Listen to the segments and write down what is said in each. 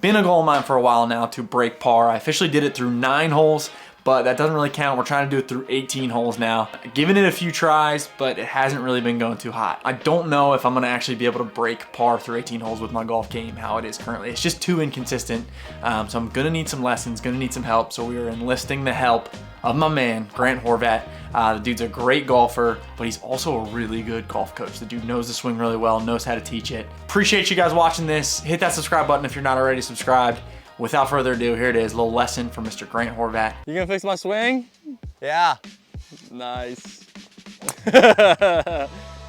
Been a goal of mine for a while now to break par. I officially did it through 9 holes, but that doesn't really count. We're trying to do it through 18 holes now. Giving it a few tries, but it hasn't really been going too hot. I don't know if I'm gonna actually be able to break par through 18 holes with my golf game, how it is currently. It's just too inconsistent. So I'm gonna need some lessons, gonna need some help. So we are enlisting the help of my man, Grant Horvat. The dude's a great golfer, but he's also a really good golf coach. The dude knows the swing really well, knows how to teach it. Appreciate you guys watching this. Hit that subscribe button if you're not already subscribed. Without further ado, here it is, a little lesson from Mr. Grant Horvat. You gonna fix my swing? Yeah. Nice.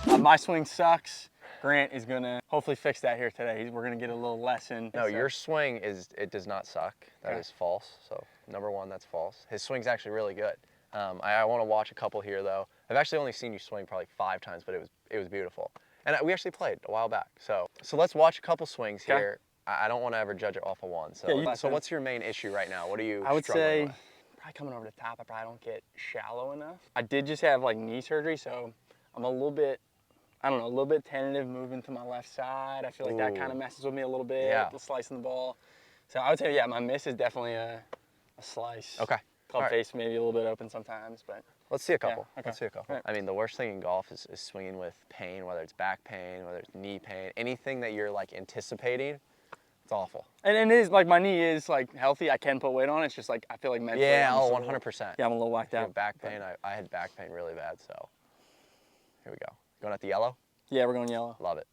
My swing sucks. Grant is gonna hopefully fix that here today. We're gonna get a little lesson. No, your swing it does not suck. That is false. So number one, that's false. His swing's actually really good. I want to watch a couple here though. I've actually only seen you swing probably 5 times, but it was beautiful. And we actually played a while back. So let's watch a couple swings here. I don't want to ever judge it off of one. So so what's your main issue right now? What are you? I would say with? probably coming over the top. I probably don't get shallow enough. I did just have like knee surgery, so I'm a little bit, I don't know, a little bit tentative moving to my left side. I feel like that kind of messes with me a little bit. Yeah. The slicing the ball. So I would say, yeah, my miss is definitely a slice. Okay. Club face maybe a little bit open sometimes, but. Let's see a couple. Yeah, okay. Let's see a couple. Right. I mean, the worst thing in golf is swinging with pain, whether it's back pain, whether it's knee pain, anything that you're like anticipating. It's awful. And it is, like, my knee is, like, healthy. I can put weight on it. It's just, like, I feel like mentally. Yeah, I'm 100%. Yeah, I'm a little whacked out. Back pain, I had back pain really bad, so here we go. Going at the yellow? Yeah, we're going yellow. Love it.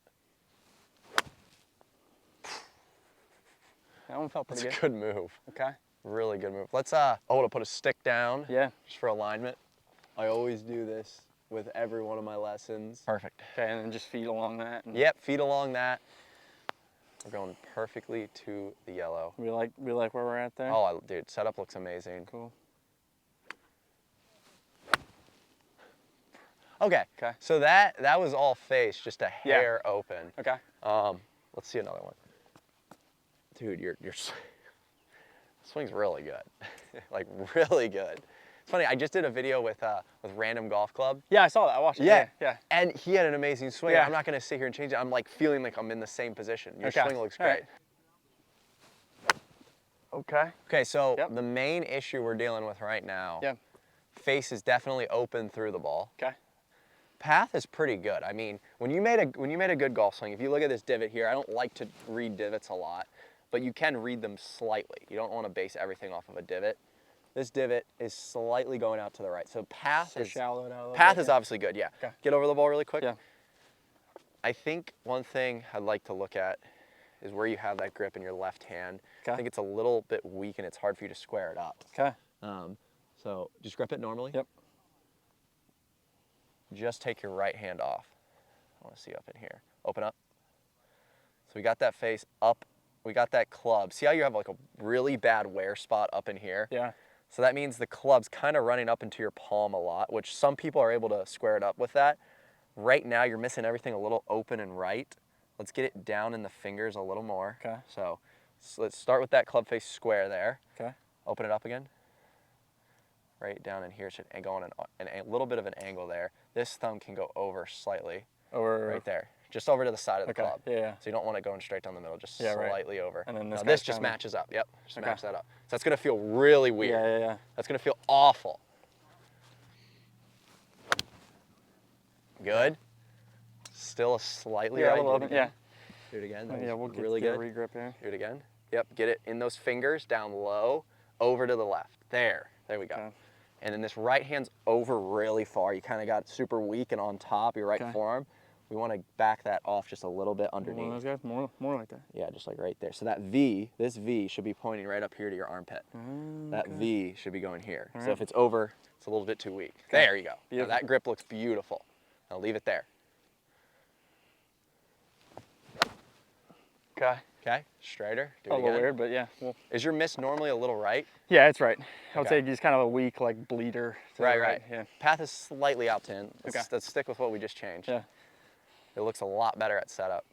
That one felt pretty good. That's a good move. Okay. Really good move. Let's, I want to put a stick down. Yeah. Just for alignment. I always do this with every one of my lessons. Perfect. Okay, and then just feet along that. And Yep, feet along that. We're going perfectly to the yellow. we like where we're at there? Oh, dude, setup looks amazing. Cool. Okay. Okay. So that was all face, just a hair open. Okay. Let's see another one. Dude, your swing's really good. Like really good. It's funny, I just did a video with Random Golf Club. Yeah, I saw that. I watched it. Yeah. Yeah. And he had an amazing swing. Yeah. I'm not gonna sit here and change it. I'm like feeling like I'm in the same position. Your swing looks great. Right. Okay. Okay, so the main issue we're dealing with right now, face is definitely open through the ball. Okay. Path is pretty good. I mean, when you made a good golf swing, if you look at this divot here, I don't like to read divots a lot, but you can read them slightly. You don't want to base everything off of a divot. This divot is slightly going out to the right. So path is shallowed out a little path bit, is obviously good, yeah. Okay. Get over the ball really quick. Yeah. I think one thing I'd like to look at is where you have that grip in your left hand. Okay. I think it's a little bit weak and it's hard for you to square it up. Okay. So just grip it normally. Yep. Just take your right hand off. I want to see up in here. Open up. So we got that face up. We got that club. See how you have like a really bad wear spot up in here? Yeah. So that means the club's kind of running up into your palm a lot, which some people are able to square it up with that. Right now you're missing everything a little open and right. Let's get it down in the fingers a little more. Okay. So let's start with that club face square there. Okay. Open it up again. Right down in here, should go on a little bit of an angle there. This thumb can go over slightly. Over. Right there. Just over to the side of the club. Yeah. So you don't want it going straight down the middle, just slightly over. And then now this just kinda matches up. Yep, just match that up. So that's gonna feel really weird. Yeah. That's gonna feel awful. Good. Still a slightly right. A little bit, yeah. Do it again. Yeah, we'll get really a good. regrip here. Do it again. Yep, get it in those fingers, down low, over to the left. There we go. Okay. And then this right hand's over really far. You kind of got super weak and on top, your right forearm. We want to back that off just a little bit underneath. One of those guys, more like that. Yeah, just like right there. So that V, this V should be pointing right up here to your armpit. That V should be going here. So if it's over, it's a little bit too weak. Okay. There you go. Now that grip looks beautiful. Now leave it there. Okay. Okay, straighter. Do it A little again. weird, but yeah. Well, Is your miss normally a little right? yeah, it's right. I would say he's kind of a weak, like, bleeder. To the Right. Yeah. Path is slightly out to in. Okay. Let's stick with what we just changed. Yeah. It looks a lot better at setup.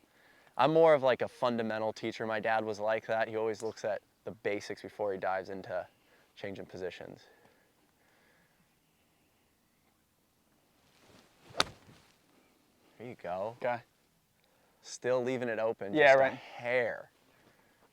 I'm more of like a fundamental teacher. My dad was like that. He always looks at the basics before he dives into changing positions. There you go. Okay. Still leaving it open. Yeah, just right. a hair.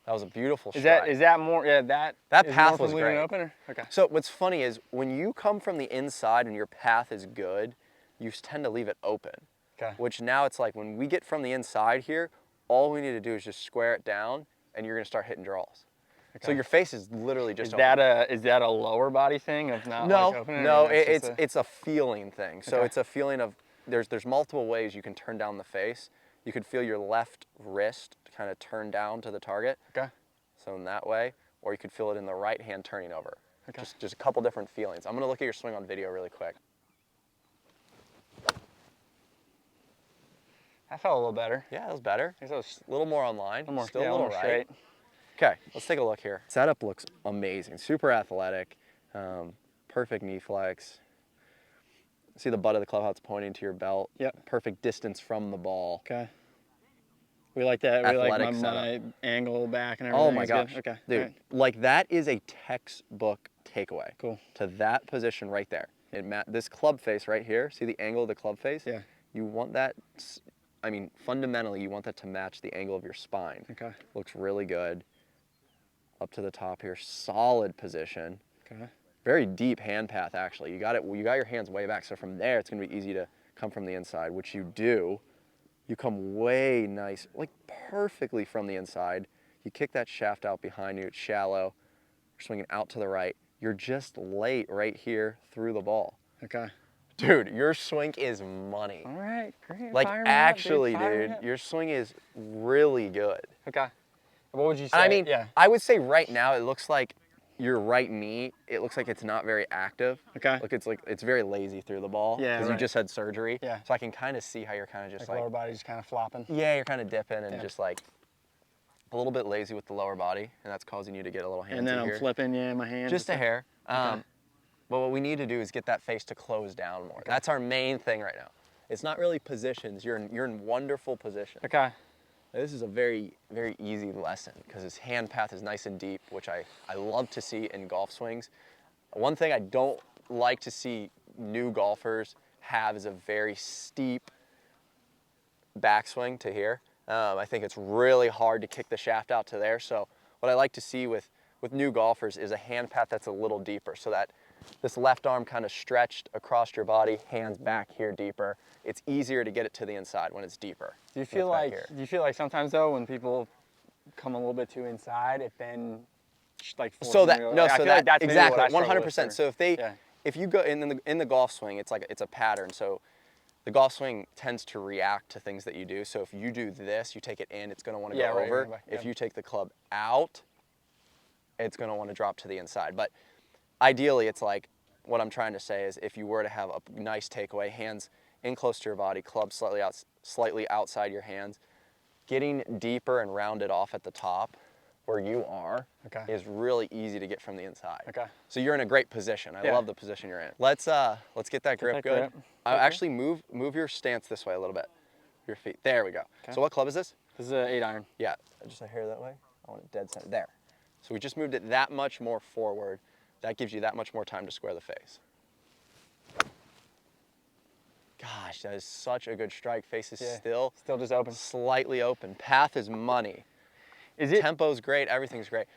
That was a beautiful Is strike. that more? Yeah, that is path more from was leaving it great. open, or? Okay. So what's funny is when you come from the inside and your path is good, you tend to leave it open. Okay. Which now it's like when we get from the inside here, all we need to do is just square it down, and you're gonna start hitting draws. Okay. So your face is literally just Is open. that a lower body thing of not No, like opening? no, Or that's just it's a feeling thing. So Okay. it's a feeling of there's multiple ways you can turn down the face. You could feel your left wrist kind of turn down to the target. Okay. So in that way, or you could feel it in the right hand turning over. Okay. Just a couple different feelings. I'm gonna look at your swing on video really quick. That felt a little better. Yeah, that was better. I guess that was A little more online. a little more, Still yeah, a little more right. straight. Okay, let's take a look here. Setup looks amazing. Super athletic. Perfect knee flex. See the butt of the club, how it's pointing to your belt. Yep. Perfect distance from the ball. Okay. We like that. We like Athletic my angle back and everything. Oh my is gosh. good. Okay. Dude, all right. like that is a textbook takeaway. Cool. To that position right there. This club face right here, see the angle of the club face? Yeah. You want that, I mean, fundamentally, you want that to match the angle of your spine. Okay. Looks really good. Up to the top here, solid position. Okay. Very deep hand path, actually. You got your hands way back, so from there, it's gonna be easy to come from the inside, which you do. You come way nice, like perfectly from the inside. You kick that shaft out behind you, it's shallow. You're swinging out to the right. You're just late right here through the ball. Okay. Dude, your swing is money. All right. Great. Like Fire me up, actually, Fire me dude, up. your swing is really good. Okay. What would you say? I mean, yeah. I would say right now it looks like your right knee, it looks like it's not very active. Okay. Like it's very lazy through the ball. Yeah, Because you right. just had surgery. Yeah. So I can kind of see how you're kind of just Like like lower body just kind of flopping. yeah, you're kind of dipping and Yeah. just like a little bit lazy with the lower body, and that's causing you to get a little handsy And then I'm here. flipping, yeah, my hand. Just a hair. But what we need to do is get that face to close down more. That's our main thing right now. It's not really positions. You're in wonderful position. Okay. This is a very, very easy lesson because his hand path is nice and deep, which I love to see in golf swings. One thing I don't like to see new golfers have is a very steep backswing to here. I think it's really hard to kick the shaft out to there. So what I like to see with new golfers is a hand path that's a little deeper so that this left arm kind of stretched across your body, hands back here deeper. It's easier to get it to the inside when it's deeper. Do you feel Back like here. sometimes though when people come a little bit too inside, it then like forces So them to that go- no, like, I so feel like that that's maybe what I exactly struggle with 100%. So yeah. if you go in the golf swing, it's a pattern. So the golf swing tends to react to things that you do. So if you do this, you take it in, it's going to want to Yeah, go right, over. right, right, If yeah. you take the club out, it's going to want to drop to the inside. But ideally, it's like what I'm trying to say is if you were to have a nice takeaway, hands in close to your body, club slightly outside your hands, getting deeper and rounded off at the top where you are Okay. is really easy to get from the inside. Okay. So you're in a great position. I Yeah. love the position you're in. Let's get that grip that good. grip. Actually move your stance this way a little bit. Your feet. There we go. Okay. So what club is this? This is an 8-iron. Yeah, just a hair that way. I want it dead center. There. So we just moved it that much more forward. That gives you that much more time to square the face. Gosh, that is such a good strike. Face is Yeah. still Still just open. slightly open. Path is money. Is it? Tempo's great. Everything's great.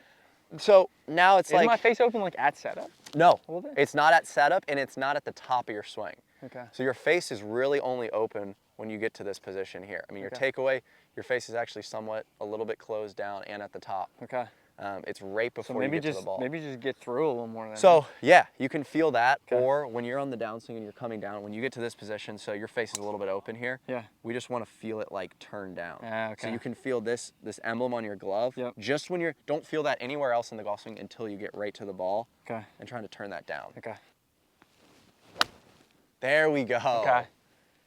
So now it's Is like my face open like at setup? no, little bit? it's not at setup and it's not at the top of your swing. Okay. So your face is really only open when you get to this position here. I mean, your Okay. takeaway, your face is actually somewhat a little bit closed down and at the top. Okay. It's right So before maybe you get just to the ball. maybe just get through a little more then. So yeah, you can feel that. Okay. Or when you're on the downswing and you're coming down, when you get to this position, so your face is a little bit open here. Yeah. We just want to feel it like turn down. Ah, So okay. you can feel this emblem on your glove. Yep. Just when don't feel that anywhere else in the golf swing until you get right to the ball Okay. and trying to turn that down. Okay. There we go. Okay.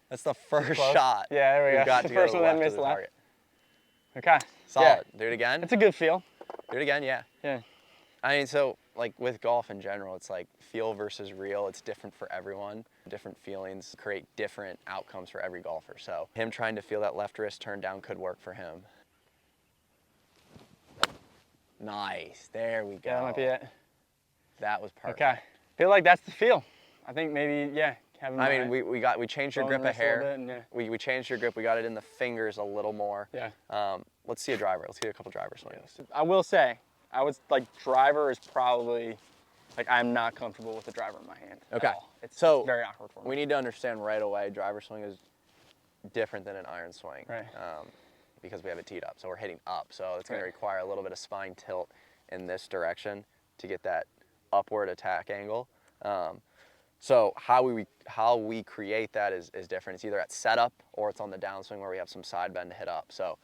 That's the first Close. shot. Yeah, there we we've go. got The to first go to one the that left of missed the left. target. Okay. Solid. Yeah. Do it again. It's a good feel. Do it again. Yeah. Yeah. I mean, so like with golf in general, it's like feel versus real. It's different for everyone. Different feelings create different outcomes for every golfer. So him trying to feel that left wrist turn down could work for him. Nice. There we go. Yeah, that might be it. That was perfect. Okay. Feel like that's the feel. I think maybe, yeah, having I mean, we changed your grip a hair. bit and, yeah. We changed your grip. We got it in the fingers a little more. Yeah. Let's see a driver. Let's see a couple driver swings. I will say, I was like, driver is probably, like, I'm not comfortable with the driver in my hand. Okay. It's So very awkward for me. we need to understand right away, driver swing is different than an iron swing. Right. Because we have it teed up. So we're hitting up. So it's going to require a little bit of spine tilt in this direction to get that upward attack angle. So how we create that is different. It's either at setup or it's on the downswing where we have some side bend to hit up. So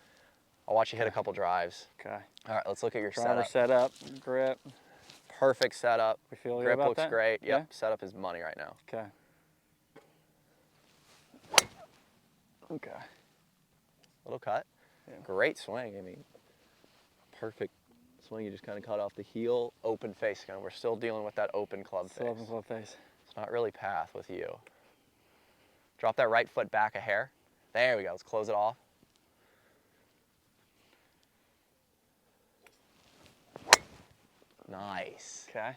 I'll watch you hit a couple drives. Okay. All right, let's look at your Driver setup. grip. Perfect setup. We feel good Grip about looks that? great. Yep, Yeah? setup is money right now. Okay. Okay. Little cut. Yeah. Great swing. I mean, perfect swing. You just kind of cut off the heel, open face. We're still dealing with that open club Still face. open club face. It's not really path with you. Drop that right foot back a hair. There we go. Let's close it off. Nice. Okay.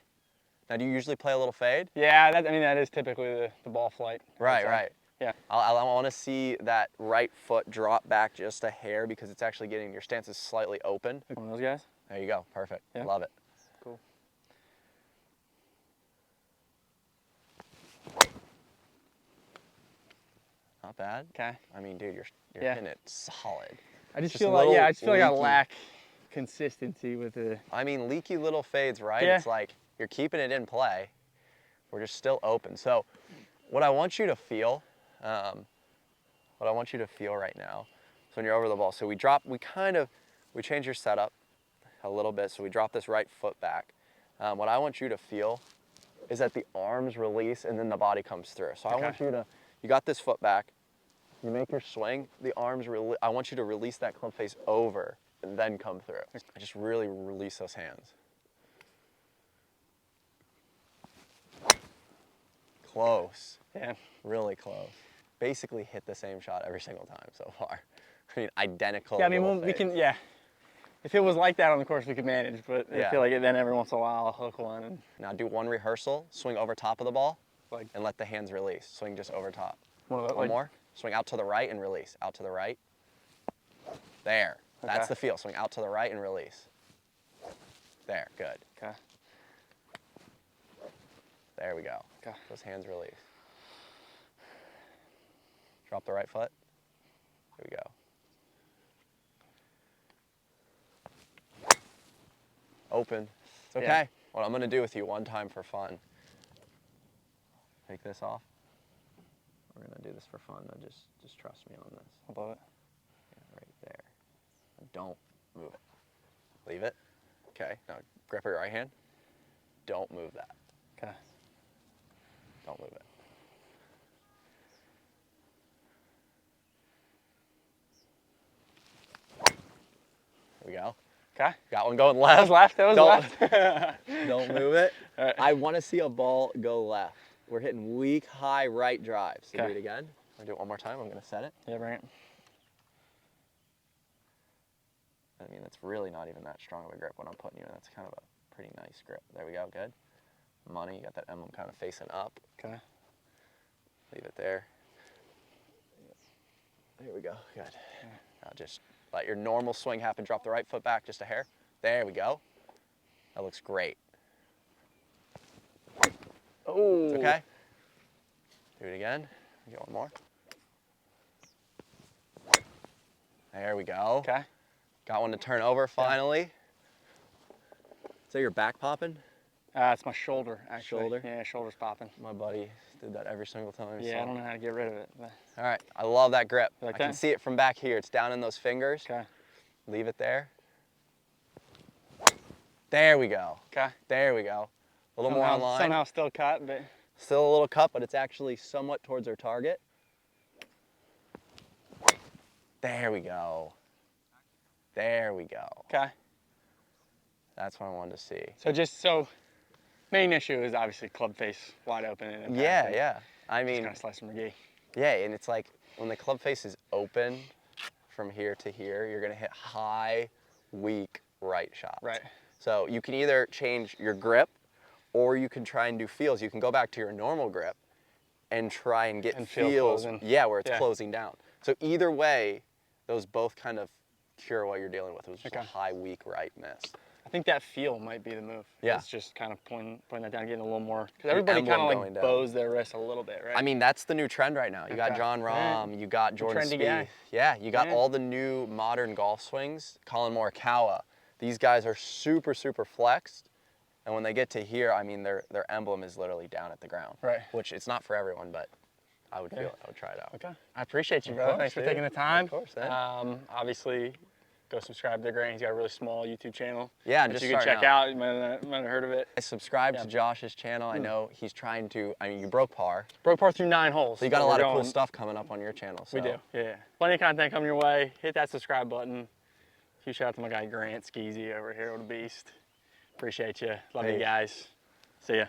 Now, do you usually play a little fade? Yeah, I mean, that is typically the ball flight. Right, right. Yeah. I want to see that right foot drop back just a hair because it's actually getting, your stance is slightly open. One of those guys? There you go. Perfect. Yeah. Love it. Cool. Not bad. Okay. I mean, dude, you're Yeah. hitting it solid. I just Just feel like, I just feel like I leaky. lack consistency with the. I mean, leaky little fades, right? Yeah. It's like you're keeping it in play. We're just still open. So what I want you to feel, right now, so when you're over the ball, so we change your setup a little bit. So we drop this right foot back. What I want you to feel is that the arms release and then the body comes through. So I want you got this foot back, you make your swing, the arms, I want you to release that club face over and then come through. I just really release those hands. Close. Yeah. Really close. Basically hit the same shot every single time so far. I mean, identical. Yeah, I mean, little we can, fades. yeah. If it was like that on the course, we could manage, but Yeah. I feel like then every once in a while I'll hook one. And Now do one rehearsal, swing over top of the ball, like and let the hands release. Swing just over top. one of the, One more. Swing out to the right and release. Out to the right. There. That's Okay. the feel. Swing out to the right and release. There. Good. Okay. There we go. Okay. Those hands release. Drop the right foot. Here we go. Open. It's okay. Yeah. What I'm gonna do with you one time for fun. Take this off. We're gonna do this for fun. Now just trust me on this. Above it. Yeah, right there. Don't move it. Leave it. Okay. Now grip your right hand. Don't move that. Okay. Don't move it. Here we go. Okay. Got one going That was left. left. That was Don't- left. Don't move it. All right. I want to see a ball go left. We're hitting weak, high right drives. So do Okay. it again. I'm gonna do it one more time. I'm gonna set it. Yeah, bring it. I mean, that's really not even that strong of a grip when I'm putting you in. That's kind of a pretty nice grip. There we go. Good. Money. You got that emblem kind of facing up. Okay. Leave it there. There we go. Good. Now just let your normal swing happen. Drop the right foot back just a hair. There we go. That looks great. Oh. Okay. Do it again. Get one more. There we go. Okay. Got one to turn over finally. Is that your back popping? It's my shoulder, actually. Shoulder? Yeah, shoulder's popping. My buddy did that every single time. Yeah, I don't know how to get rid of it. But. All right, I love that grip. You like I can that? see it from back here. It's down in those fingers. Okay. Leave it there. There we go. Okay. There we go. A little more on line. Somehow still cut, but. Still a little cut, but it's actually somewhat towards our target. There we go. There we go. Okay. That's what I wanted to see. So main issue is obviously club face wide open. And Yeah, yeah. I mean, Kind of slice and McGee. yeah, and it's like when the club face is open from here to here, you're gonna hit high, weak right shots. Right. So you can either change your grip or you can try and do feels. You can go back to your normal grip and try and get And feel feels, closing. yeah, where it's Yeah. closing down. So either way, those both kind of cure what you're dealing with. It was just a Okay. high, weak right miss. I think that feel might be the move. Yeah. It's just kind of pointing that down, getting a little more. Because everybody kind emblem of going like down. bows their wrist a little bit, right? I mean, that's the new trend right now. You got Okay. John Alright. Rahm, you got Jordan trendy Spieth. guy. Yeah, you got Yeah. all the new modern golf swings. Colin Morikawa. These guys are super, super flexed. And when they get to here, I mean, their emblem is literally down at the ground. Right. Which it's not for everyone, but I would feel it. I would try it out. Okay. I appreciate you, brother. course, Thanks for dude. taking the time. Of course, man. Obviously, go subscribe to Grant. He's got a really small YouTube channel. Yeah, I'm that just you can starting check out. out. You might have heard of it. I subscribed Yeah. to Josh's channel. I know he's trying to, I mean, you broke par. Broke par through 9 holes. So you got a We're lot of going- cool stuff coming up on your channel. So. We do, yeah. Plenty of content coming your way. Hit that subscribe button. Huge shout out to my guy Grant Skeezy over here, what a beast. Appreciate you. Love you Hey. guys. See ya.